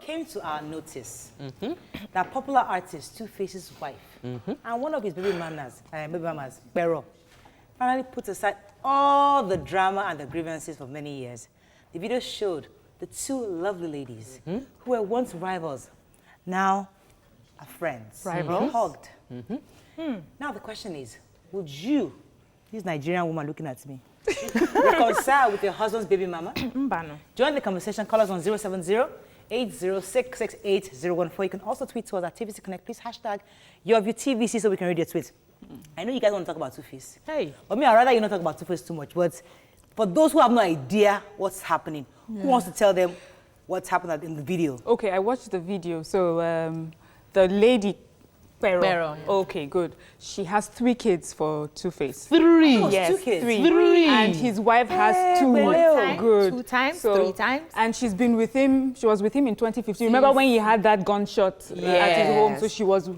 came to our notice that popular artist 2face's wife and one of his baby mamas, Pero, finally put aside all the drama and the grievances for many years. The video showed the two lovely ladies who were once rivals, now are friends. Rivals? They hugged. Now the question is, would you, this Nigerian woman looking at me, reconcile with your husband's baby mama? Join the conversation. Call us on 070-806-68014. You can also tweet to us at TVC Connect. Please hashtag your view TVC so we can read your tweet. I know you guys want to talk about 2face. Hey. But me, I'd rather you not talk about 2face too much. But for those who have no idea what's happening, who wants to tell them what's happened in the video? Okay, I watched the video. So the lady, Pero. Yeah. Okay, good. She has 3 kids for 2face. 3? Oh, Yes, 2 kids. 3. And his wife has 2. Good. 2 times? So, 3 times? And she's been with him. She was with him in 2015. Remember when he had that gunshot at his home? So she was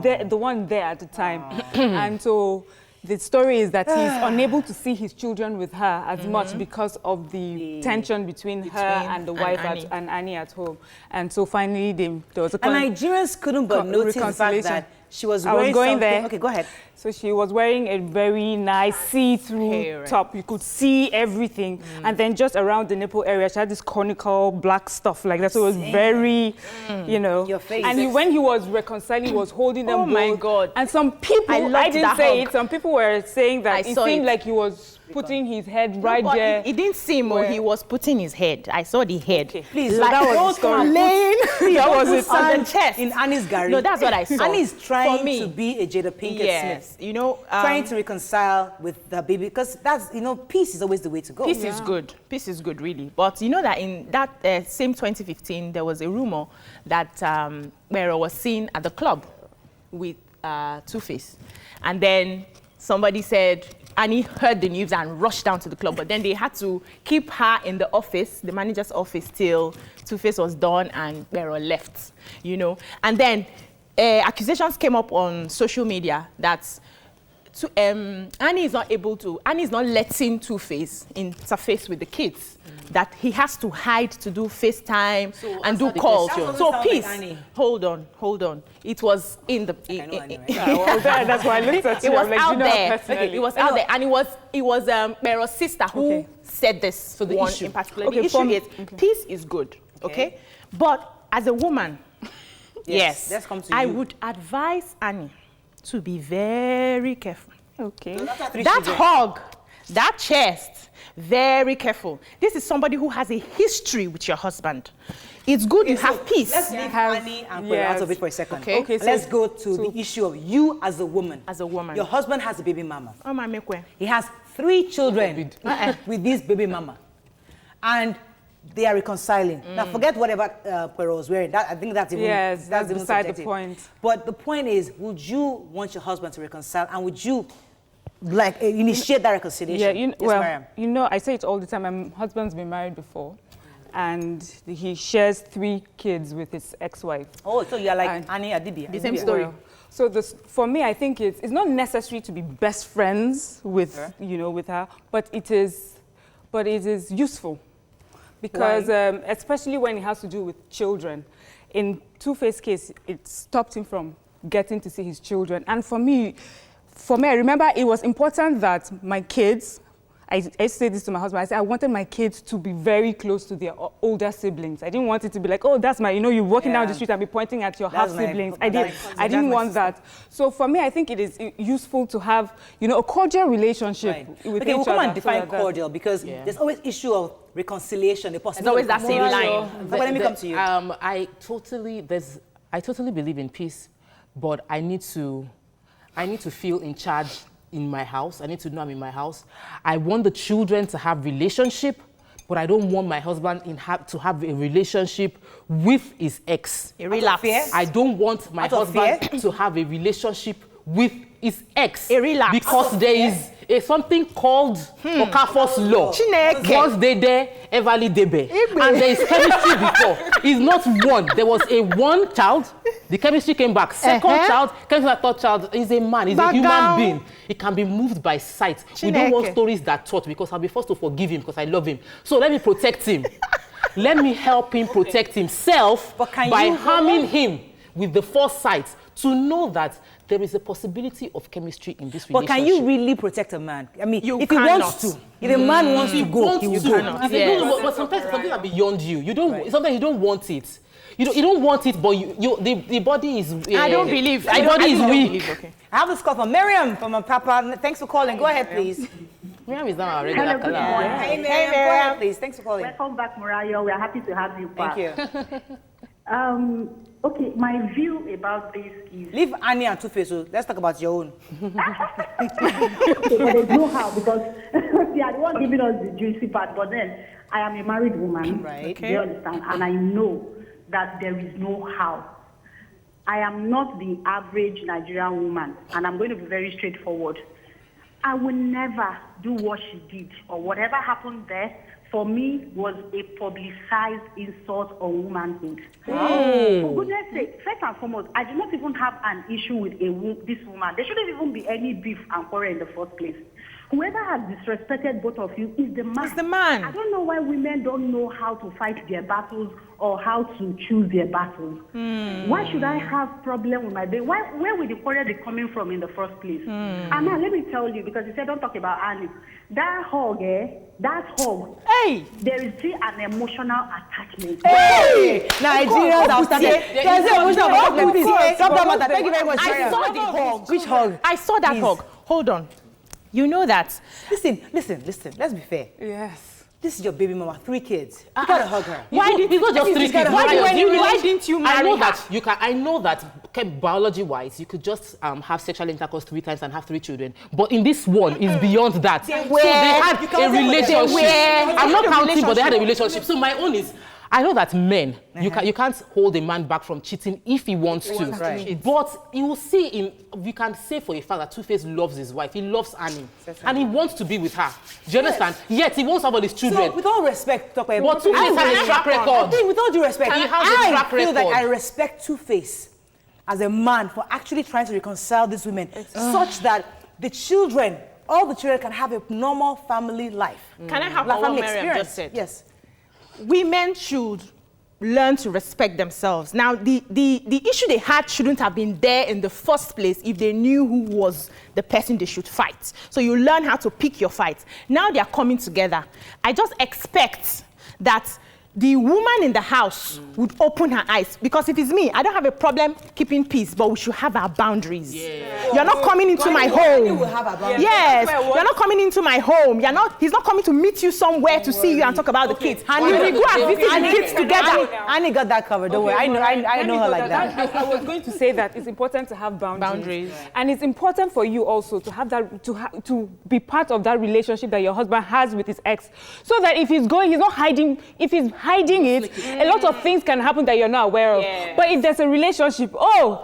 there, the one there at the time. And so the story is that he's unable to see his children with her as much because of the tension between her and the wife and Annie at home. And so finally there was a... And Nigerians couldn't but notice the fact that she was wearing something. There. Okay, go ahead. So she was wearing a very nice see-through top. You could see everything. And then just around the nipple area, she had this conical black stuff like that. So it was very, you know. Your face. And when he was reconciling, he was holding them both. Oh my God. And some people, I didn't say it, some people were saying that it seemed like he was putting his head right there. It didn't seem he was putting his head. I saw the head. Okay. Please, so that was the story. That was it. On the chest. In Annie's garden. No, that's what I saw. Annie's trying to be a Jada Pinkett Smith. You know, trying to reconcile with the baby, because that's, you know, peace is always the way to go. Peace is good. Peace is good, really. But you know that in that same 2015, there was a rumor that Pero was seen at the club with 2face. And then somebody said, Annie heard the news and rushed down to the club, but then they had to keep her in the office, the manager's office, till 2face was done and Pero left, you know. And then accusations came up on social media that Annie is not letting 2face interface with the kids. That he has to hide to do FaceTime and do calls. So please, hold on. It was in the... That's why I looked at you. It was out there. It was out there. And it was Mero's sister who said this. So the one in particular. The issue is, peace is good, okay? But as a woman, yes, I would advise Annie to be very careful. Okay. That hug, that chest, very careful. This is somebody who has a history with your husband. It's good you have peace. Let's leave Annie and put out of it for a second. Okay. So let's go to the issue of you as a woman. As a woman. Your husband has a baby mama. Oh, my mekwe. He has 3 children with this baby mama. And they are reconciling. Now, forget whatever Pero was wearing. I think that's even that's beside the point. But the point is, would you want your husband to reconcile, and would you initiate that reconciliation? Yeah, you know, I say it all the time. My husband's been married before, and he shares 3 kids with his ex-wife. Oh, so you're like Annie Idibia. The same story. So for me, I think it's not necessary to be best friends with with her, but it is useful. Because especially when it has to do with children. In 2face case, it stopped him from getting to see his children. And for me, I remember it was important that my kids, I say this to my husband, I said I wanted my kids to be very close to their older siblings. I didn't want it to be like, oh, that's my, you're walking down the street and be pointing at your half-siblings. I didn't want that. So for me, I think it is useful to have, a cordial relationship with each other. We'll come and define cordial, because there's always issue of reconciliation. It's always that same line. Let me come to you. I totally believe in peace, but I need to feel in charge in my house. I need to know I'm in my house. I want the children to have relationship, but I don't want my husband to have a relationship with his ex. A relapse. I don't want my husband to have a relationship with his ex. A relapse. Because there is something called Okafor's law. Once they there, everly debe. And there is chemistry before. It's not one. There was one child. The chemistry came back. Second child, third child is a man. He's a human being. He can be moved by sight. We don't want stories that taught, because I'll be forced to forgive him because I love him. So let me protect him. Let me help him protect himself by harming him with the foresight to know that there is a possibility of chemistry in this relationship. But can you really protect a man? I mean, if he cannot. wants to, if a man wants to go, he will go. Yes. But sometimes something are beyond you. You don't. Sometimes you don't want it. You don't want it, but the body is. I don't believe. The body is weak. Okay. I have this call from Miriam from my papa. Thanks for calling. Go ahead, please. Miriam is not our regular Hello, good caller. morning. Hey, Miriam. Go ahead, please. Thanks for calling. Welcome back, Mariah. We are happy to have you back. Thank you. Okay, my view about this is... Leave Annie and Two-Face, so let's talk about your own. Okay, but there's no how, because they are the one giving us the juicy part, but then I am a married woman. Right. Okay. You understand? And I know that there is no how. I am not the average Nigerian woman, and I'm going to be very straightforward. I will never do what she did, or whatever happened there, for me, was a publicized insult on womanhood. Oh. For goodness sake, first and foremost, I do not even have an issue with this woman. There shouldn't even be any beef and quarrel in the first place. Whoever has disrespected both of you is the man. It's the man. I don't know why women don't know how to fight their battles or how to choose their battles. Why should I have problem with my baby? Where will the quarrel be coming from in the first place? And now let me tell you, because you said don't talk about Annie. That hug, that hug. Hey! There is still an emotional attachment. Hey! Nigerians have started. There's an emotional attachment. Please, stop that matter. Thank you very much. I saw the hug. Which hug? I saw that hug. Hold on. You know that. Listen. Let's be fair. Yes. This is your baby mama, 3 kids. You gotta hug her. Why did you just 3 kids? Why didn't you marry I know her? that you can. I know that biology-wise, you could just have sexual intercourse 3 times and have 3 children. But in this one, it's beyond that. So they had a relationship. I'm not counting, but they had a relationship. So my own is, I know that men, you can't hold a man back from cheating if he wants to. Right. But you will see you can say for a fact that Two-Face loves his wife. He loves Annie. And he wants to be with her. Do you understand? Yet he wants somebody's children. So, with all respect, but Two-Face has a track record. I think with all due respect, He has a track I feel that record. I respect Two-Face as a man for actually trying to reconcile these women such that the children, all the children can have a normal family life. Can I have Like what family Miriam experience. just said? Yes. Women should learn to respect themselves. Now, the issue they had shouldn't have been there in the first place if they knew who was the person they should fight. So you learn how to pick your fight. Now they are coming together. I just expect that the woman in the house would open her eyes. Because if it's me, I don't have a problem keeping peace, but we should have our boundaries. Yeah. You're not coming into my home. Yes, you're not coming into my home. He's not coming to meet you somewhere to see you and talk about the kids. And we will go and visit the kids together. Annie got that covered. Don't worry. I know her like that. I was going to say that it's important to have boundaries. And it's important for you also to have that, to be part of that relationship that your husband has with his ex. So that if he's going, he's not hiding. If he's hiding it, a lot of things can happen that you're not aware of. Yeah. But if there's a relationship,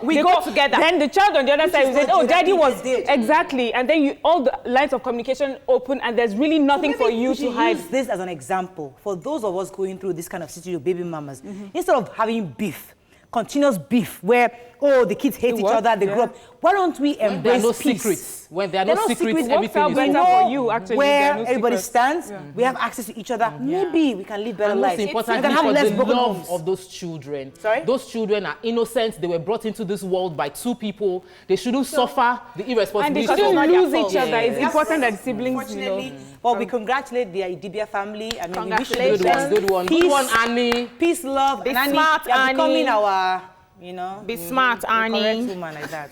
we go together. Then the child on the other side will say, oh, daddy was exactly. And then all the lines of communication open, and there's really nothing for you to hide. Use this as an example for those of us going through this kind of situation with baby mamas. Instead of having beef, continuous beef, where the kids hate each other, they grow up. Why don't we embrace there are no peace? Secrets. When there are no secrets, everything is better for you. Actually, where everybody stands, we have access to each other. Maybe we can live better lives. Most importantly, we can have less broken love homes of those children. Sorry? Those children are innocent. They were brought into this world by 2 people. They shouldn't suffer the irresponsibility. And they shouldn't lose each other. It's important that siblings, Well, we congratulate the Idibia family. I mean, we wish Congratulations. Good one, peace, good one, Annie. Peace, love, Be and Annie, smart, you're becoming Annie. our, Be smart, a correct Annie. woman like that.